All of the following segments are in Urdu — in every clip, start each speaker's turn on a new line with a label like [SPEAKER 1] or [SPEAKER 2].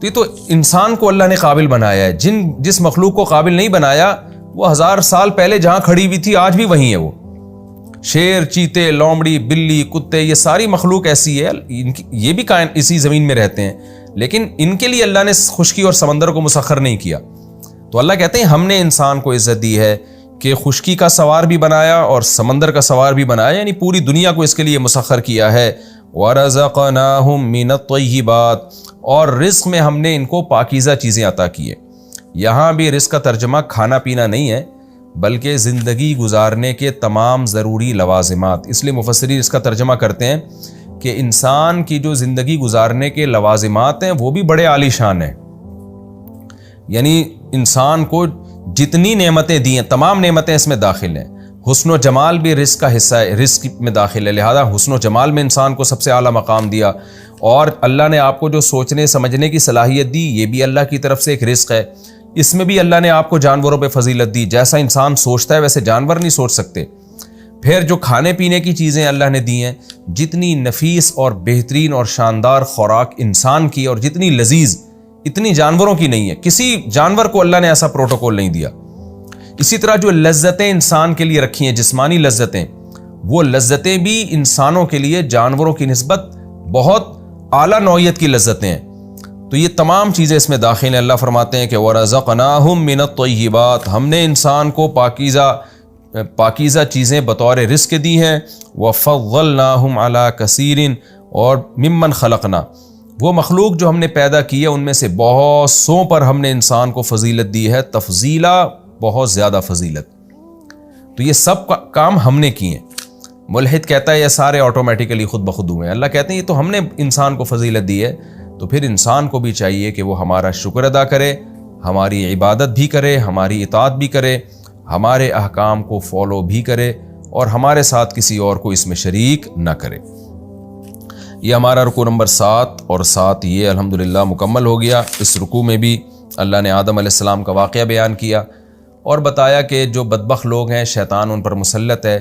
[SPEAKER 1] تو یہ تو انسان کو اللہ نے قابل بنایا ہے. جس مخلوق کو قابل نہیں بنایا وہ 1000 سال پہلے جہاں کھڑی ہوئی تھی آج بھی وہیں ہے. وہ شیر، چیتے، لومڑی، بلی، کتے، یہ ساری مخلوق ایسی ہے، یہ بھی اسی زمین میں رہتے ہیں، لیکن ان کے لیے اللہ نے خشکی اور سمندر کو مسخر نہیں کیا. تو اللہ کہتے ہیں ہم نے انسان کو عزت دی ہے کہ خشکی کا سوار بھی بنایا اور سمندر کا سوار بھی بنایا، یعنی پوری دنیا کو اس کے لیے مسخر کیا ہے. وَرَزَقْنَاهُم مِّنَ الطَّيِّبَاتِ، اور رزق میں ہم نے ان کو پاکیزہ چیزیں عطا کی ہیں. یہاں بھی رزق کا ترجمہ کھانا پینا نہیں ہے بلکہ زندگی گزارنے کے تمام ضروری لوازمات. اس لیے مفسرین اس کا ترجمہ کرتے ہیں کہ انسان کی جو زندگی گزارنے کے لوازمات ہیں وہ بھی بڑے عالی شان ہیں. یعنی انسان کو جتنی نعمتیں دی ہیں تمام نعمتیں اس میں داخل ہیں. حسن و جمال بھی رزق کا حصہ ہے، رزق میں داخل ہے، لہذا حسن و جمال میں انسان کو سب سے اعلیٰ مقام دیا. اور اللہ نے آپ کو جو سوچنے سمجھنے کی صلاحیت دی یہ بھی اللہ کی طرف سے ایک رزق ہے. اس میں بھی اللہ نے آپ کو جانوروں پہ فضیلت دی، جیسا انسان سوچتا ہے ویسے جانور نہیں سوچ سکتے. پھر جو کھانے پینے کی چیزیں اللہ نے دی ہیں، جتنی نفیس اور بہترین اور شاندار خوراک انسان کی اور جتنی لذیذ اتنی جانوروں کی نہیں ہے. کسی جانور کو اللہ نے ایسا پروٹوکول نہیں دیا. اسی طرح جو لذتیں انسان کے لیے رکھی ہیں، جسمانی لذتیں، وہ لذتیں بھی انسانوں کے لیے جانوروں کی نسبت بہت اعلیٰ نوعیت کی لذتیں ہیں. تو یہ تمام چیزیں اس میں داخل ہیں. اللہ فرماتے ہیں کہ وَرَزَقْنَاهُم مِّنَ الطَّيِّبَاتِ، ہم نے انسان کو پاکیزہ چیزیں بطور رزق دی ہیں. وَفَضَّلْنَاهُمْ عَلَىٰ كَثِيرٍ، اور ممن خلقنا، وہ مخلوق جو ہم نے پیدا کی ہے ان میں سے بہت سوں پر ہم نے انسان کو فضیلت دی ہے، تفضیلا، بہت زیادہ فضیلت. تو یہ سب کام ہم نے کیے ہیں. ملحد کہتا ہے یہ سارے آٹومیٹیکلی خود بخود ہوئے ہیں. اللہ کہتے ہیں یہ تو ہم نے انسان کو فضیلت دی ہے. تو پھر انسان کو بھی چاہیے کہ وہ ہمارا شکر ادا کرے، ہماری عبادت بھی کرے، ہماری اطاعت بھی کرے، ہمارے احکام کو فالو بھی کرے اور ہمارے ساتھ کسی اور کو اس میں شریک نہ کرے. یہ ہمارا رکوع نمبر 7 اور 7 یہ الحمدللہ مکمل ہو گیا. اس رکوع میں بھی اللہ نے آدم علیہ السلام کا واقعہ بیان کیا اور بتایا کہ جو بدبخت لوگ ہیں شیطان ان پر مسلط ہے،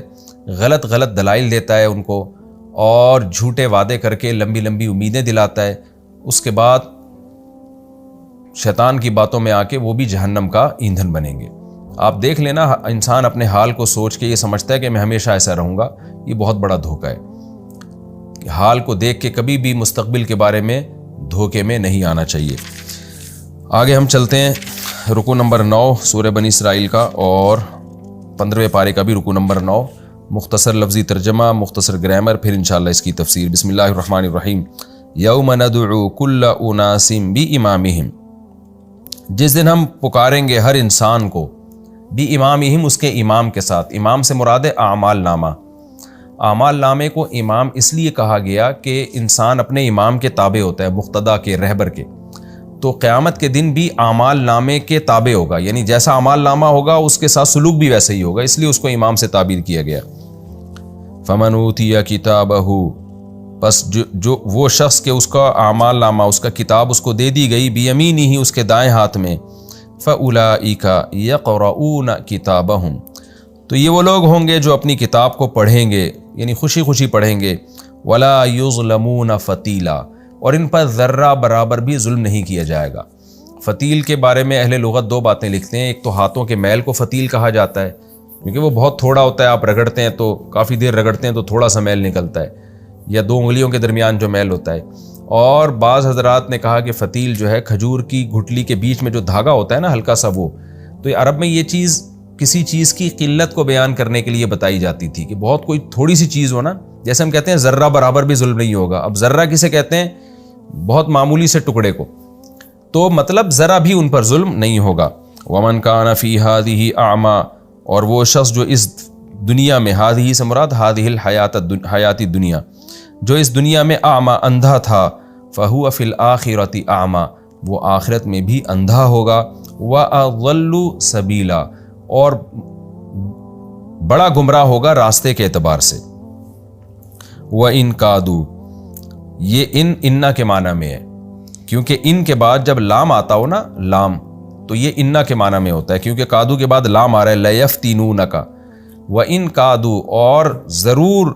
[SPEAKER 1] غلط دلائل دیتا ہے ان کو اور جھوٹے وعدے کر کے لمبی لمبی امیدیں دلاتا ہے. اس کے بعد شیطان کی باتوں میں آ کے وہ بھی جہنم کا ایندھن بنیں گے. آپ دیکھ لینا، انسان اپنے حال کو سوچ کے یہ سمجھتا ہے کہ میں ہمیشہ ایسا رہوں گا، یہ بہت بڑا دھوکہ ہے. حال کو دیکھ کے کبھی بھی مستقبل کے بارے میں دھوکے میں نہیں آنا چاہیے. آگے ہم چلتے ہیں رکوع نمبر 9 سورہ بنی اسرائیل کا اور 15ویں پارے کا بھی رکوع نمبر 9. مختصر لفظی ترجمہ، مختصر گرامر، پھر انشاءاللہ اس کی تفسیر. بسم اللہ الرحمن الرحیم. یوم ندعو کل اناس بامامہم، جس دن ہم پکاریں گے ہر انسان کو، بامامہم، اس کے امام کے ساتھ. امام سے مراد ہے اعمال نامہ. اعمال نامے کو امام اس لیے کہا گیا کہ انسان اپنے امام کے تابع ہوتا ہے، مقتدا کے، رہبر کے. تو قیامت کے دن بھی اعمال نامے کے تابع ہوگا، یعنی جیسا اعمال نامہ ہوگا اس کے ساتھ سلوک بھی ویسے ہی ہوگا، اس لیے اس کو امام سے تعبیر کیا گیا. فمن اوتی کتابہ، بس جو وہ شخص کہ اس کا اعمال نامہ، اس کا کتاب اس کو دے دی گئی، بیمینہ، ہی اس کے دائیں ہاتھ میں، فاولئک یقرؤون کتابہم، تو یہ وہ لوگ ہوں گے جو اپنی کتاب کو پڑھیں گے، یعنی خوشی خوشی پڑھیں گے. ولا یظلمون فتیلا، اور ان پر ذرہ برابر بھی ظلم نہیں کیا جائے گا. فتیل کے بارے میں اہل لغت 2 باتیں لکھتے ہیں. ایک تو ہاتھوں کے میل کو فتیل کہا جاتا ہے کیونکہ وہ بہت تھوڑا ہوتا ہے، آپ رگڑتے ہیں تو کافی دیر رگڑتے ہیں تو تھوڑا سا میل نکلتا ہے، یا 2 انگلیوں کے درمیان جو میل ہوتا ہے. اور بعض حضرات نے کہا کہ فتیل جو ہے کھجور کی گھٹلی کے بیچ میں جو دھاگا ہوتا ہے نا ہلکا سا، وہ تو عرب میں یہ چیز کسی چیز کی قلت کو بیان کرنے کے لیے بتائی جاتی تھی کہ بہت کوئی تھوڑی سی چیز ہو نا، جیسے ہم کہتے ہیں ذرہ برابر بھی ظلم نہیں ہوگا. اب ذرہ کسے کہتے ہیں؟ بہت معمولی سے ٹکڑے کو، تو مطلب ذرا بھی ان پر ظلم نہیں ہوگا. ومن کان فی ہذہ اعمی، اور وہ شخص جو اس دنیا میں، ہذہ سے مراد ہذہ الحیات دنیا، جو اس دنیا میں اعمی، اندھا تھا، فہو فی الآخرۃ اعمی، وہ آخرت میں بھی اندھا ہوگا. واضل سبیلا، اور بڑا گمراہ ہوگا راستے کے اعتبار سے. وَإِن کادو، یہ انا کے معنی میں ہے کیونکہ ان کے بعد جب لام آتا ہو نا، لام، تو یہ انا کے معنی میں ہوتا ہے کیونکہ کادو کے بعد لام آ رہا ہے، لیفتنونک. وَإِن کادو، اور ضرور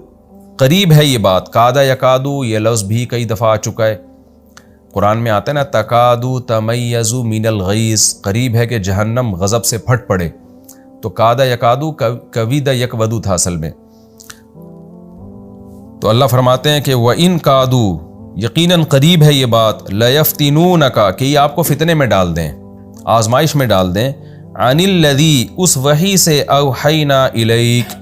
[SPEAKER 1] قریب ہے یہ بات. کادا یا کادو یہ لفظ بھی کئی دفعہ آ چکا ہے قرآن میں آتا ہے نا تکادو تمیزو من الغیظ، قریب ہے کہ جہنم غضب سے پھٹ پڑے، تو کادا یکادو کویدا یکودو تھا اصل میں۔ تو اللہ فرماتے ہیں کہ وَإِن کادو، یقیناً قریب ہے یہ بات، لَيَفْتِنُونَكَ، کہ یہ آپ کو فتنے میں ڈال دیں، آزمائش میں ڈال دیں، عَنِ الَّذِي، اس وحی سے، أَوْحَيْنَا إِلَيْكَ،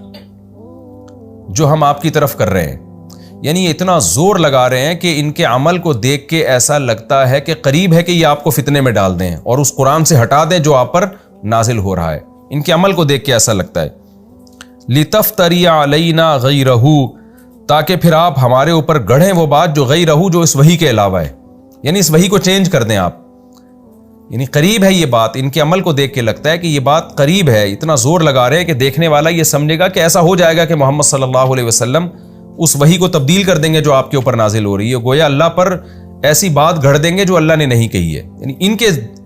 [SPEAKER 1] جو ہم آپ کی طرف کر رہے ہیں۔ یعنی اتنا زور لگا رہے ہیں کہ ان کے عمل کو دیکھ کے ایسا لگتا ہے کہ قریب ہے کہ یہ آپ کو فتنے میں ڈال دیں اور اس قرآن سے ہٹا دیں جو آپ پر نازل ہو رہا ہے۔ ان کے عمل کو دیکھ کے ایسا لگتا ہے۔ لِتَفْتَرِيَ عَلَيْنَا غَيْرَهُ، تاکہ پھر آپ ہمارے اوپر گڑھیں وہ بات جو غیرہو، جو اس وحی کے علاوہ ہے، یعنی اس وحی کو چینج کر دیں آپ۔ یعنی قریب ہے یہ بات، ان کے عمل کو دیکھ کے لگتا ہے کہ یہ بات قریب ہے، اتنا زور لگا رہے ہیں کہ دیکھنے والا یہ سمجھے گا کہ ایسا ہو جائے گا کہ محمد صلی اللہ علیہ وسلم اس وحی کو تبدیل کر دیں گے جو آپ کے اوپر نازل ہو رہی ہے، گویا اللہ پر ایسی بات گھڑ دیں گے جو اللہ نے نہیں کہی ہے۔ یعنی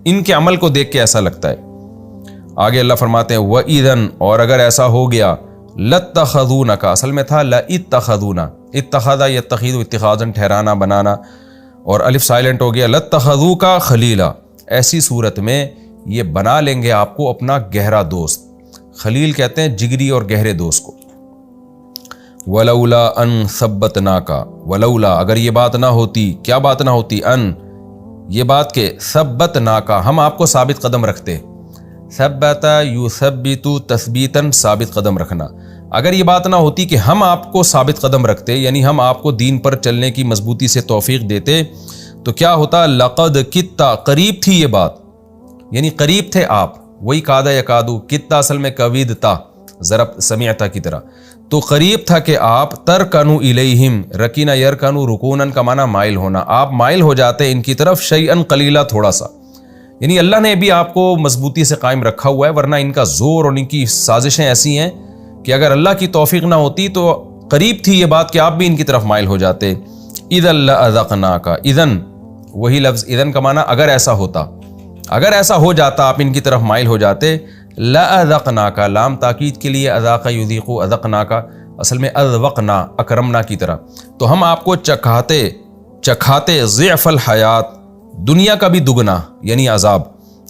[SPEAKER 1] ان کے عمل کو دیکھ کے ایسا لگتا ہے۔ آگے اللہ فرماتے ہیں وَإِذًا، اور اگر ایسا ہو گیا، لَاتَّخَذُونَكَ، اصل میں تھا لَإِتَّخَذُونَ، اتخذ یتخذ اتخاذاً، ٹھہرانا، بنانا، اور الف سائلنٹ ہو گیا، لَاتَّخَذُوكَ خَلِيلًا، ایسی صورت میں یہ بنا لیں گے آپ کو اپنا گہرا دوست۔ خلیل کہتے ہیں جگری اور گہرے دوست کو۔ وَلَوْلَا أَن ثَبَّتْنَاكَ، وَلَوْلَا، اگر یہ بات نہ ہوتی، کیا بات نہ ہوتی، ان، یہ بات کہ ثَبَّتْنَاكَ، ہم آپ کو ثابت قدم رکھتے۔ ثبت یثبت تثبیتاً، ثابت قدم رکھنا۔ اگر یہ بات نہ ہوتی کہ ہم آپ کو ثابت قدم رکھتے، یعنی ہم آپ کو دین پر چلنے کی مضبوطی سے توفیق دیتے، تو کیا ہوتا، لقد کتا، قریب تھی یہ بات، یعنی قریب تھے آپ، وہی کادا یکادو، کتا اصل میں کویدتا، ضرب سمعتا کی طرح، تو قریب تھا کہ آپ ترکنو الیہم، رکینا یرکنو، رکونن کا معنی مائل ہونا، آپ مائل ہو جاتے ان کی طرف، شیئن قلیلا، تھوڑا سا۔ یعنی اللہ نے بھی آپ کو مضبوطی سے قائم رکھا ہوا ہے، ورنہ ان کا زور اور ان کی سازشیں ایسی ہیں کہ اگر اللہ کی توفیق نہ ہوتی تو قریب تھی یہ بات کہ آپ بھی ان کی طرف مائل ہو جاتے۔ اذا لأذقناک، اذن، وہی لفظ اذن کا معنی اگر ایسا ہوتا، اگر ایسا ہو جاتا آپ ان کی طرف مائل ہو جاتے، لأذقناک، لام تاکید کے لیے، اذاق یذیق، اذقناک اصل میں اذوقنا، اکرمنا کی طرح، تو ہم آپ کو چکھاتے ضعف الحیات، دنیا کا بھی دگنا یعنی عذاب،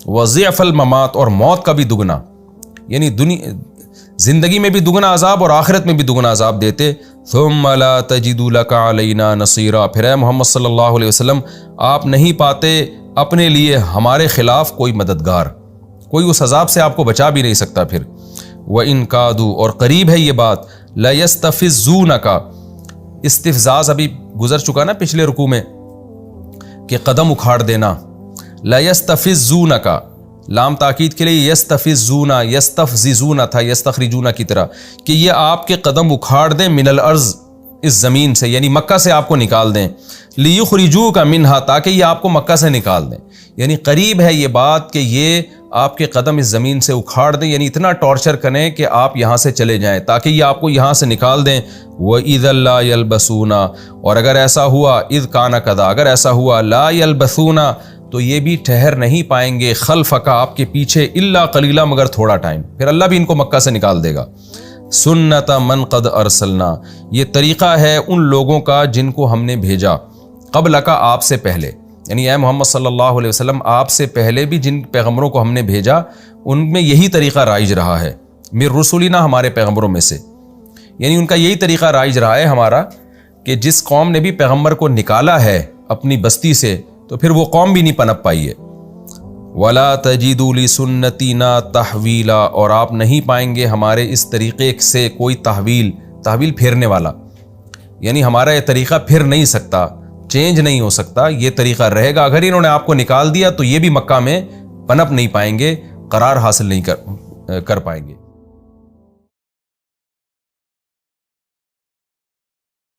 [SPEAKER 1] وضعف الممات، اور موت کا بھی دگنا، یعنی زندگی میں بھی دگنا عذاب اور آخرت میں بھی دگنا عذاب دیتے۔ ثم لا تجد لك علینا نصیرا، پھر اے محمد صلی اللہ علیہ وسلم آپ نہیں پاتے اپنے لیے ہمارے خلاف کوئی مددگار، کوئی اس عذاب سے آپ کو بچا بھی نہیں سکتا پھر۔ وَإِن كَادُوا، اور قریب ہے یہ بات، لَيَسْتَفِزُّونَكَ، استفزاز ابھی گزر چکا نا پچھلے رکوع میں کہ قدم اکھاڑ دینا، لَيَسْتَفِزُّونَكَ، لام تاکید کے لیے، یستفزون، یستفززون تھا یستخرجون کی طرح، کہ یہ آپ کے قدم اکھاڑ دیں، من الارض، اس زمین سے، یعنی مکہ سے آپ کو نکال دیں، لیخرجوک منہا، تاکہ یہ آپ کو مکہ سے نکال دیں۔ یعنی قریب ہے یہ بات کہ یہ آپ کے قدم اس زمین سے اکھاڑ دیں، یعنی اتنا ٹارچر کریں کہ آپ یہاں سے چلے جائیں، تاکہ یہ آپ کو یہاں سے نکال دیں۔ وَإِذَا لَا يَلْبَثُونَ، اور اگر ایسا ہوا، اذ کان کذا، اگر ایسا ہوا، لا يَلْبَثُونَ، تو یہ بھی ٹھہر نہیں پائیں گے، خلفک، آپ کے پیچھے، الا قلیلا، مگر تھوڑا ٹائم، پھر اللہ بھی ان کو مکہ سے نکال دے گا۔ سنت من قد ارسلنا، یہ طریقہ ہے ان لوگوں کا جن کو ہم نے بھیجا، قبل کا، آپ سے پہلے، یعنی اے محمد صلی اللہ علیہ وسلم آپ سے پہلے بھی جن پیغمبروں کو ہم نے بھیجا ان میں یہی طریقہ رائج رہا ہے، من رسولنا، ہمارے پیغمبروں میں سے، یعنی ان کا یہی طریقہ رائج رہا ہے ہمارا، کہ جس قوم نے بھی پیغمبر کو نکالا ہے اپنی بستی سے تو پھر وہ قوم بھی نہیں پنپ پائی ہے۔ وَلَا تَجِدُوا لِسُنَّتِنَا تَحْوِيلًا، اور آپ نہیں پائیں گے ہمارے اس طریقے سے کوئی تحویل پھیرنے والا، یعنی ہمارا یہ طریقہ پھر نہیں سکتا، چینج نہیں ہو سکتا، یہ طریقہ رہے گا۔ اگر انہوں نے آپ کو نکال دیا تو یہ بھی مکہ میں پنپ نہیں پائیں گے، قرار حاصل نہیں کر پائیں گے۔